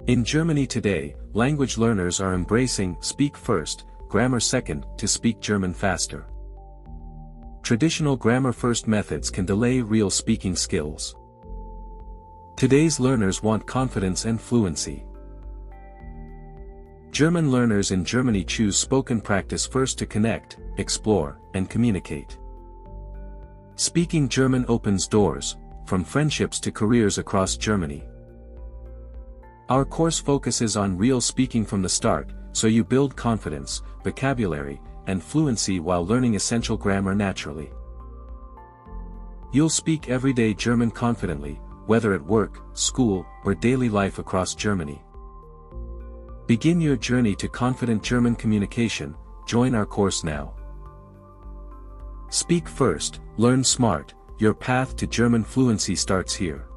In Germany today, language learners are embracing speak first, grammar second to speak German faster. Traditional grammar-first methods can delay real speaking skills. Today's learners want confidence and fluency. German learners in Germany choose spoken practice first to connect, explore, and communicate. Speaking German opens doors, from friendships to careers across Germany. Our course focuses on real speaking from the start, so you build confidence, vocabulary, and fluency while learning essential grammar naturally. You'll speak everyday German confidently, whether at work, school, or daily life across Germany. Begin your journey to confident German communication. Join our course now. Speak first, learn smart. Your path to German fluency starts here.